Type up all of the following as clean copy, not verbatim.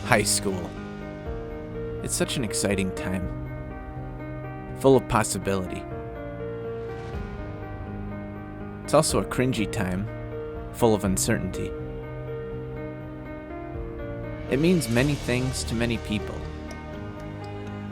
High school. It's such an exciting time, full of possibility. It's also a cringy time, full of uncertainty. It means many things to many people.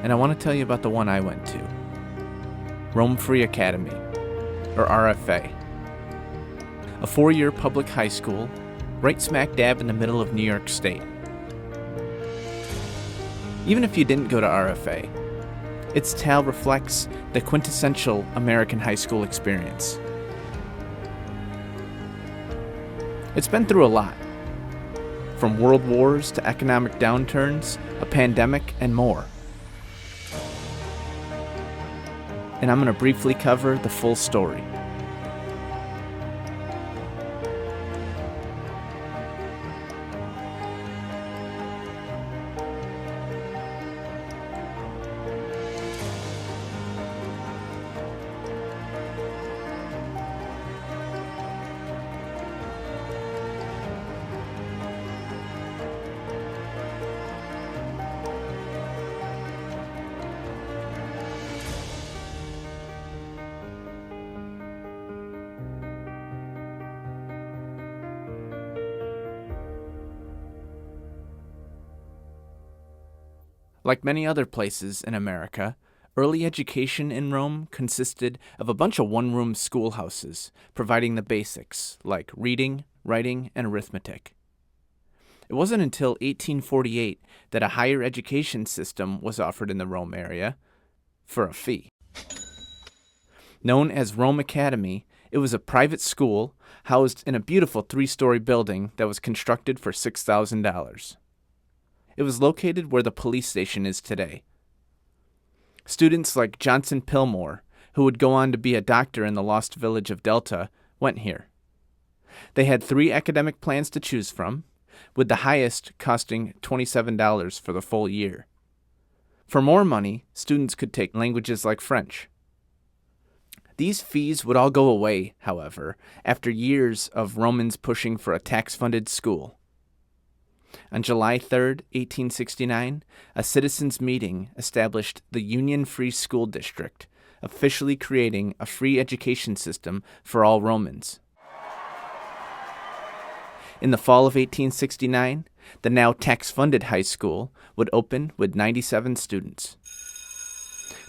And I want to tell you about the one I went to. Rome Free Academy, or R.F.A. A 4-year public high school, right smack dab in the middle of New York State. Even if you didn't go to R.F.A., its tale reflects the quintessential American high school experience. It's been through a lot, from world wars to economic downturns, a pandemic, and more. And I'm going to briefly cover the full story. Like many other places in America, early education in Rome consisted of a bunch of one-room schoolhouses, providing the basics, like reading, writing, and arithmetic. It wasn't until 1848 that a higher education system was offered in the Rome area, for a fee. Known as Rome Academy, it was a private school housed in a beautiful 3-story building that was constructed for $6,000. It was located where the police station is today. Students like Johnson Pillmore, who would go on to be a doctor in the lost village of Delta, went here. They had 3 academic plans to choose from, with the highest costing $27 for the full year. For more money, students could take languages like French. These fees would all go away, however, after years of Romans pushing for a tax-funded school. On July 3, 1869, a citizens' meeting established the Union Free School District, officially creating a free education system for all Romans. In the fall of 1869, the now tax-funded high school would open with 97 students.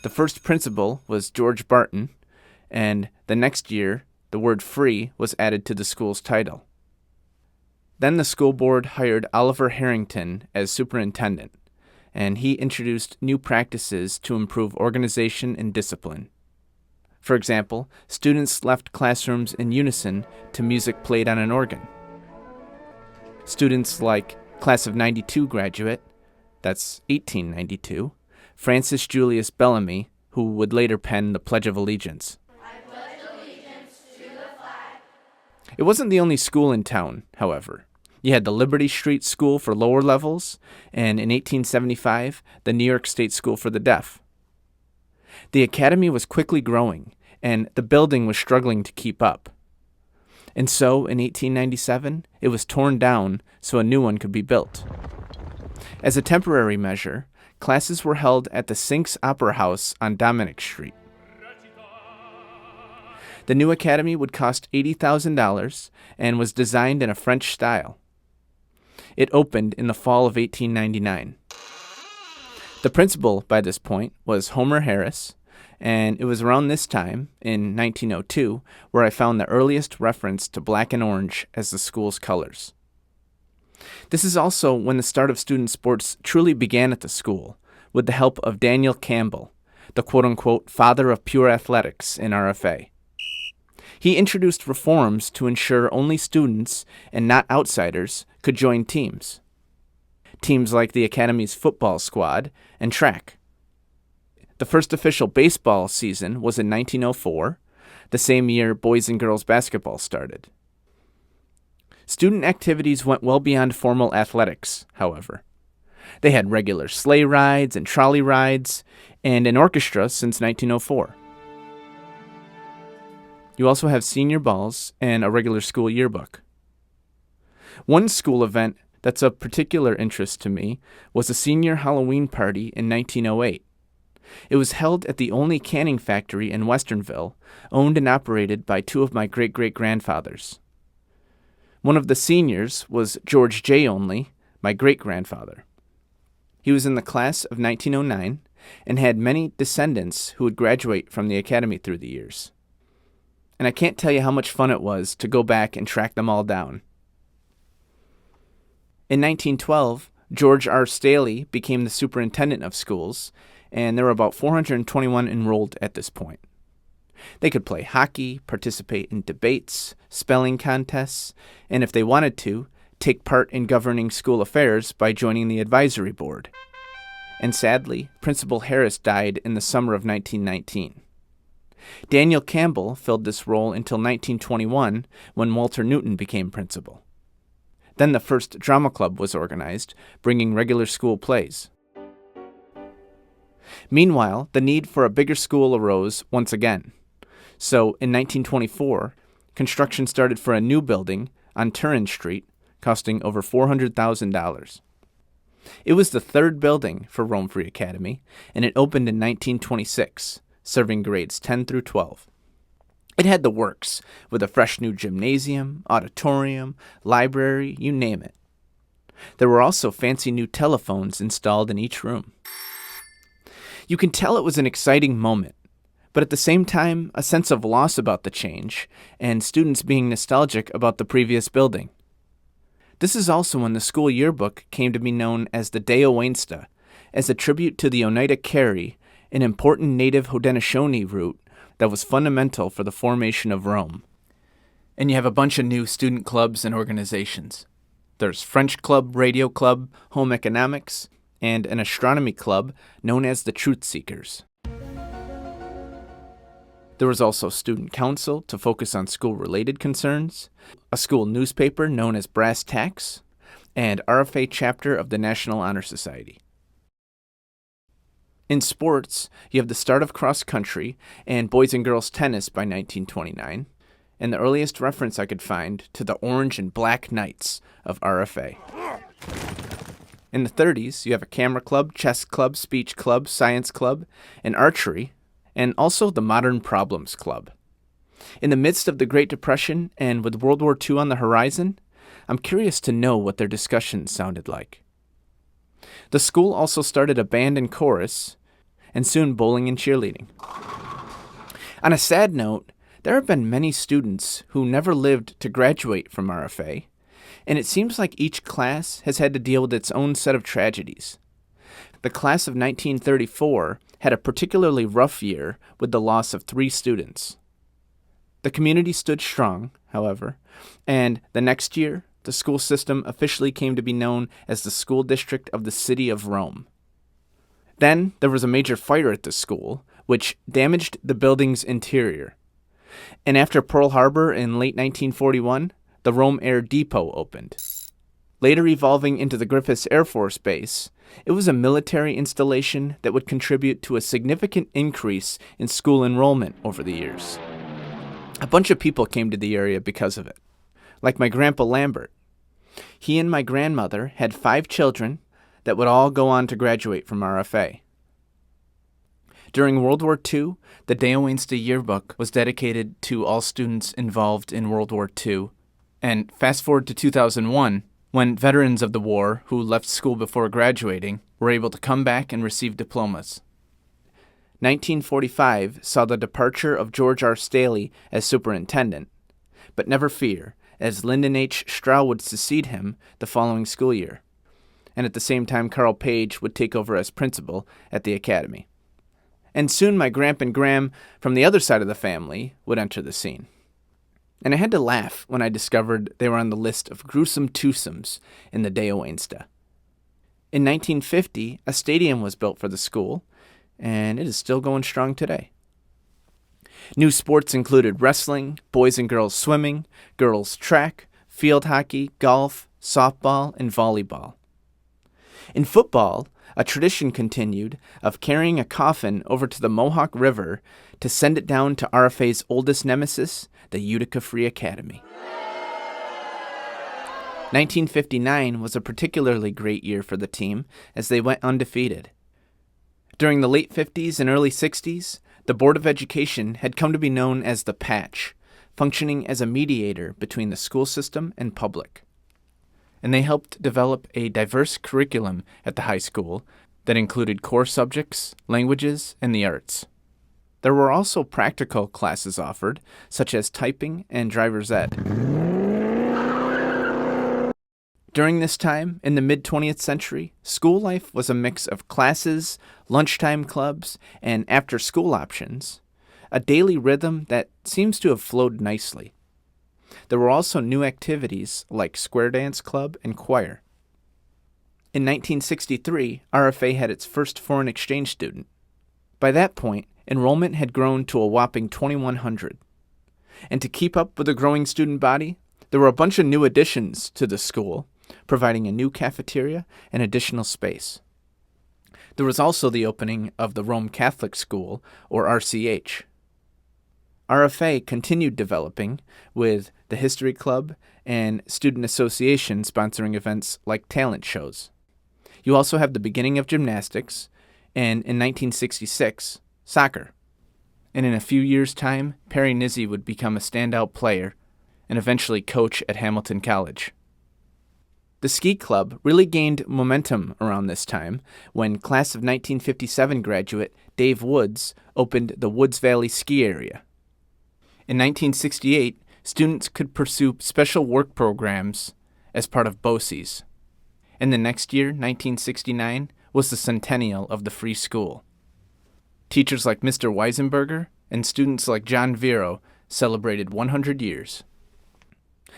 The first principal was George Barton, and the next year, the word free was added to the school's title. Then the school board hired Oliver Harrington as superintendent, and he introduced new practices to improve organization and discipline. For example, students left classrooms in unison to music played on an organ. Students like Class of 92 graduate, that's 1892, Francis Julius Bellamy, who would later pen the Pledge of Allegiance. I pledge allegiance to the flag. It wasn't the only school in town, however. You had the Liberty Street School for lower levels, and in 1875, the New York State School for the Deaf. The academy was quickly growing, and the building was struggling to keep up. And so, in 1897, it was torn down so a new one could be built. As a temporary measure, classes were held at the Sinks Opera House on Dominic Street. The new academy would cost $80,000 and was designed in a French style. It opened in the fall of 1899. The principal, by this point, was Homer Harris, and it was around this time, in 1902, where I found the earliest reference to black and orange as the school's colors. This is also when the start of student sports truly began at the school, with the help of Daniel Campbell, the quote-unquote father of pure athletics in R.F.A. He introduced reforms to ensure only students, and not outsiders, could join teams. Teams like the Academy's football squad and track. The first official baseball season was in 1904, the same year boys and girls basketball started. Student activities went well beyond formal athletics, however. They had regular sleigh rides and trolley rides, and an orchestra since 1904. You also have senior balls and a regular school yearbook. One school event that's of particular interest to me was a senior Halloween party in 1908. It was held at the only canning factory in Westernville, owned and operated by two of my great-great-grandfathers. One of the seniors was George J. Only, my great-grandfather. He was in the class of 1909 and had many descendants who would graduate from the academy through the years. And I can't tell you how much fun it was to go back and track them all down. In 1912, George R. Staley became the superintendent of schools, and there were about 421 enrolled at this point. They could play hockey, participate in debates, spelling contests, and if they wanted to, take part in governing school affairs by joining the advisory board. And sadly, Principal Harris died in the summer of 1919. Daniel Campbell filled this role until 1921, when Walter Newton became principal. Then the first drama club was organized, bringing regular school plays. Meanwhile, the need for a bigger school arose once again. So, in 1924, construction started for a new building on Turin Street, costing over $400,000. It was the third building for Rome Free Academy, and it opened in 1926, serving grades 10 through 12. It had the works, with a fresh new gymnasium, auditorium, library, you name it. There were also fancy new telephones installed in each room. You can tell it was an exciting moment, but at the same time, a sense of loss about the change, and students being nostalgic about the previous building. This is also when the school yearbook came to be known as the Deo Wainsta, as a tribute to the Oneida Carry, an important native Haudenosaunee route that was fundamental for the formation of Rome. And you have a bunch of new student clubs and organizations. There's French Club, Radio Club, Home Economics, and an astronomy club known as the Truth Seekers. There was also student council to focus on school-related concerns, a school newspaper known as Brass Tacks, and R.F.A. chapter of the National Honor Society. In sports, you have the start of cross country and boys and girls tennis by 1929, and the earliest reference I could find to the orange and black knights of R.F.A. In the 30s, you have a camera club, chess club, speech club, science club, and archery, and also the Modern Problems Club. In the midst of the Great Depression and with World War II on the horizon, I'm curious to know what their discussions sounded like. The school also started a band and chorus, and soon bowling and cheerleading. On a sad note, there have been many students who never lived to graduate from R.F.A., and it seems like each class has had to deal with its own set of tragedies. The class of 1934 had a particularly rough year with the loss of 3 students. The community stood strong, however, and the next year, the school system officially came to be known as the School District of the City of Rome. Then there was a major fire at the school, which damaged the building's interior. And after Pearl Harbor in late 1941, the Rome Air Depot opened. Later evolving into the Griffiths Air Force Base, it was a military installation that would contribute to a significant increase in school enrollment over the years. A bunch of people came to the area because of it, like my grandpa Lambert. He and my grandmother had 5 children that would all go on to graduate from R.F.A. During World War II, the Deo Wainsta yearbook was dedicated to all students involved in World War II. And fast forward to 2001, when veterans of the war who left school before graduating were able to come back and receive diplomas. 1945 saw the departure of George R. Staley as superintendent, but never fear, as Lyndon H. Strow would succeed him the following school year, and at the same time Carl Page would take over as principal at the academy. And soon my grandpa and gram from the other side of the family would enter the scene. And I had to laugh when I discovered they were on the list of gruesome twosomes in the Deo Wainsta. In 1950, a stadium was built for the school, and it is still going strong today. New sports included wrestling, boys and girls swimming, girls track, field hockey, golf, softball, and volleyball. In football, a tradition continued of carrying a coffin over to the Mohawk River to send it down to R.F.A.'s oldest nemesis, the Utica Free Academy. 1959 was a particularly great year for the team as they went undefeated. During the late 50s and early 60s, the Board of Education had come to be known as the Patch, functioning as a mediator between the school system and public. And they helped develop a diverse curriculum at the high school that included core subjects, languages, and the arts. There were also practical classes offered, such as typing and driver's ed. During this time, in the mid-20th century, school life was a mix of classes, lunchtime clubs, and after-school options, a daily rhythm that seems to have flowed nicely. There were also new activities like square dance club and choir. In 1963, R.F.A. had its first foreign exchange student. By that point, enrollment had grown to a whopping 2,100. And to keep up with the growing student body, there were a bunch of new additions to the school, providing a new cafeteria and additional space. There was also the opening of the Rome Catholic School, or RCH. R.F.A. continued developing with the History Club and Student Association sponsoring events like talent shows. You also have the beginning of gymnastics, and in 1966, soccer. And in a few years' time, Perry Nizzi would become a standout player and eventually coach at Hamilton College. The ski club really gained momentum around this time when class of 1957 graduate Dave Woods opened the Woods Valley Ski Area. In 1968, students could pursue special work programs as part of BOCES. And the next year, 1969, was the centennial of the free school. Teachers like Mr. Weisenberger and students like John Vero celebrated 100 years.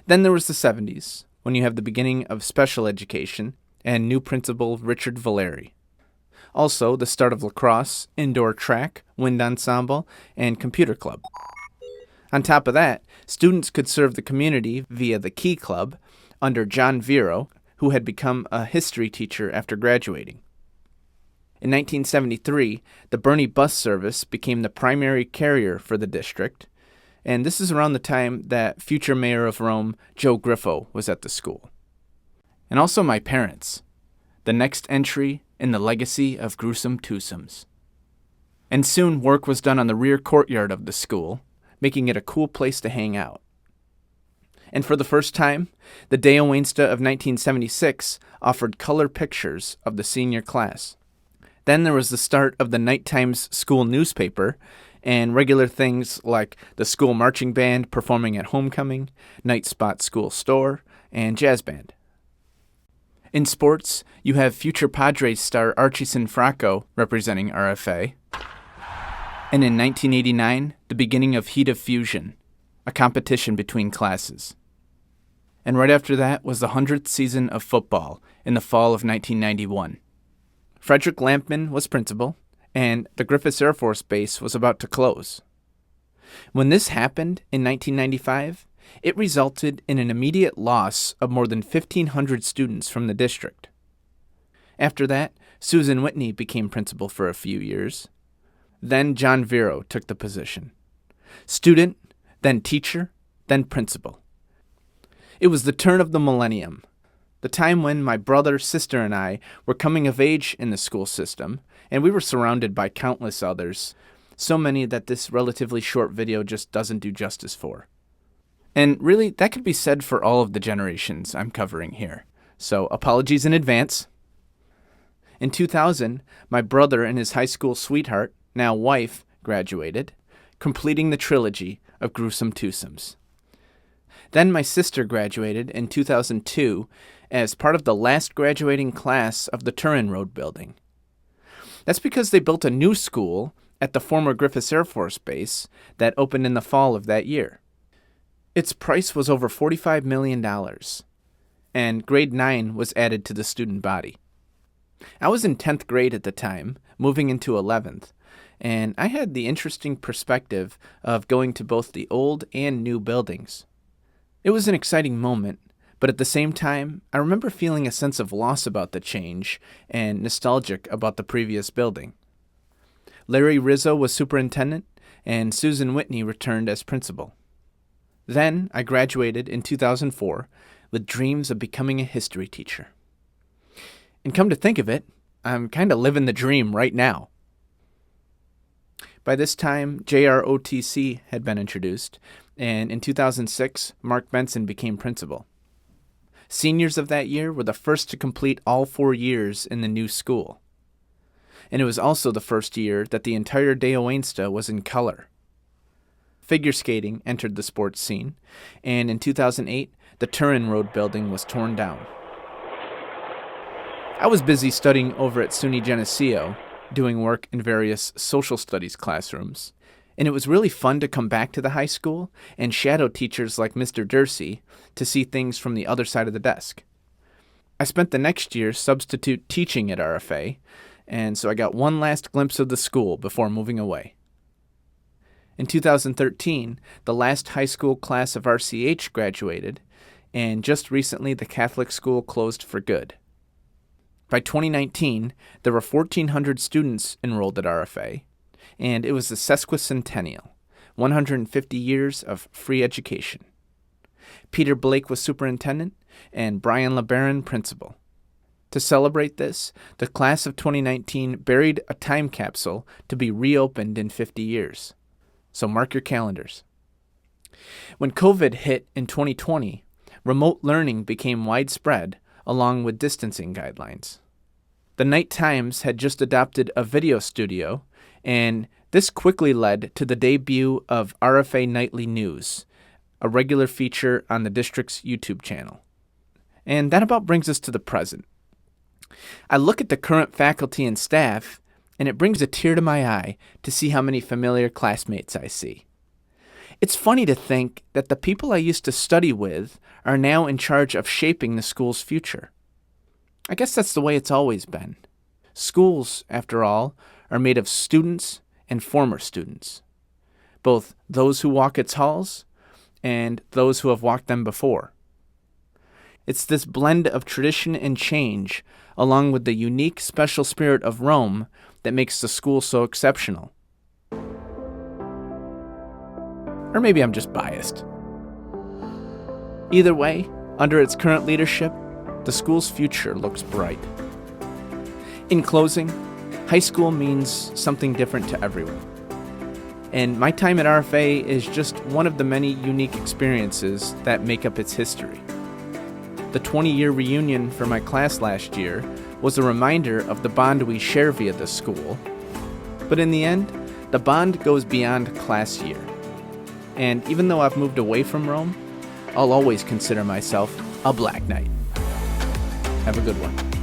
Then there was the 70s, when you have the beginning of special education and new principal Richard Valeri. Also, the start of lacrosse, indoor track, wind ensemble, and computer club. On top of that, students could serve the community via the Key Club under John Vero, who had become a history teacher after graduating. In 1973, the Bernie bus service became the primary carrier for the district, and this is around the time that future mayor of Rome, Joe Griffo, was at the school. And also my parents, the next entry in the legacy of gruesome twosomes. And soon work was done on the rear courtyard of the school, making it a cool place to hang out. And for the first time, the Deo Wainsta of 1976 offered color pictures of the senior class. Then there was the start of the Night Times school newspaper and regular things like the school marching band performing at homecoming, Night Spot school store, and jazz band. In sports, you have future Padres star Archie Cianfrocco representing R.F.A. And in 1989, the beginning of Heat of Fusion, a competition between classes. And right after that was the 100th season of football in the fall of 1991. Frederick Lampman was principal, and the Griffiths Air Force Base was about to close. When this happened in 1995, it resulted in an immediate loss of more than 1,500 students from the district. After that, Susan Whitney became principal for a few years. Then John Vero took the position. Student, then teacher, then principal. It was the turn of the millennium, the time when my brother, sister, and I were coming of age in the school system, and we were surrounded by countless others, so many that this relatively short video just doesn't do justice for. And really, that could be said for all of the generations I'm covering here, so apologies in advance. In 2000, my brother and his high school sweetheart, now wife, graduated, completing the trilogy of gruesome twosomes. Then my sister graduated in 2002 as part of the last graduating class of the Turin Road building. That's because they built a new school at the former Griffiths Air Force Base that opened in the fall of that year. Its price was over $45 million, and grade 9 was added to the student body. I was in 10th grade at the time, moving into 11th, and I had the interesting perspective of going to both the old and new buildings. It was an exciting moment, but at the same time, I remember feeling a sense of loss about the change and nostalgic about the previous building. Larry Rizzo was superintendent, and Susan Whitney returned as principal. Then I graduated in 2004, with dreams of becoming a history teacher. And come to think of it, I'm kind of living the dream right now. By this time, JROTC had been introduced, and in 2006, Mark Benson became principal. Seniors of that year were the first to complete all 4 years in the new school. And it was also the first year that the entire Day Owainsta was in color. Figure skating entered the sports scene, and in 2008, the Turin Road building was torn down. I was busy studying over at SUNY Geneseo, doing work in various social studies classrooms, and it was really fun to come back to the high school and shadow teachers like Mr. Dursey to see things from the other side of the desk. I spent the next year substitute teaching at R.F.A, and so I got one last glimpse of the school before moving away. In 2013, the last high school class of RCH graduated, and just recently the Catholic school closed for good. By 2019, there were 1,400 students enrolled at R.F.A, and it was the sesquicentennial, 150 years of free education. Peter Blake was superintendent, and Brian LeBaron principal. To celebrate this, the class of 2019 buried a time capsule to be reopened in 50 years. So mark your calendars. When COVID hit in 2020, remote learning became widespread, along with distancing guidelines. The Night Times had just adopted a video studio, and this quickly led to the debut of R.F.A. Nightly News, a regular feature on the district's YouTube channel. And that about brings us to the present. I look at the current faculty and staff, and it brings a tear to my eye to see how many familiar classmates I see. It's funny to think that the people I used to study with are now in charge of shaping the school's future. I guess that's the way it's always been. Schools, after all, are made of students and former students, both those who walk its halls and those who have walked them before. It's this blend of tradition and change, along with the unique special spirit of Rome, that makes the school so exceptional. Or maybe I'm just biased. Either way, under its current leadership, the school's future looks bright. In closing, high school means something different to everyone. And my time at R.F.A. is just one of the many unique experiences that make up its history. The 20-year reunion for my class last year was a reminder of the bond we share via the school. But in the end, the bond goes beyond class year. And even though I've moved away from Rome, I'll always consider myself a Black Knight. Have a good one.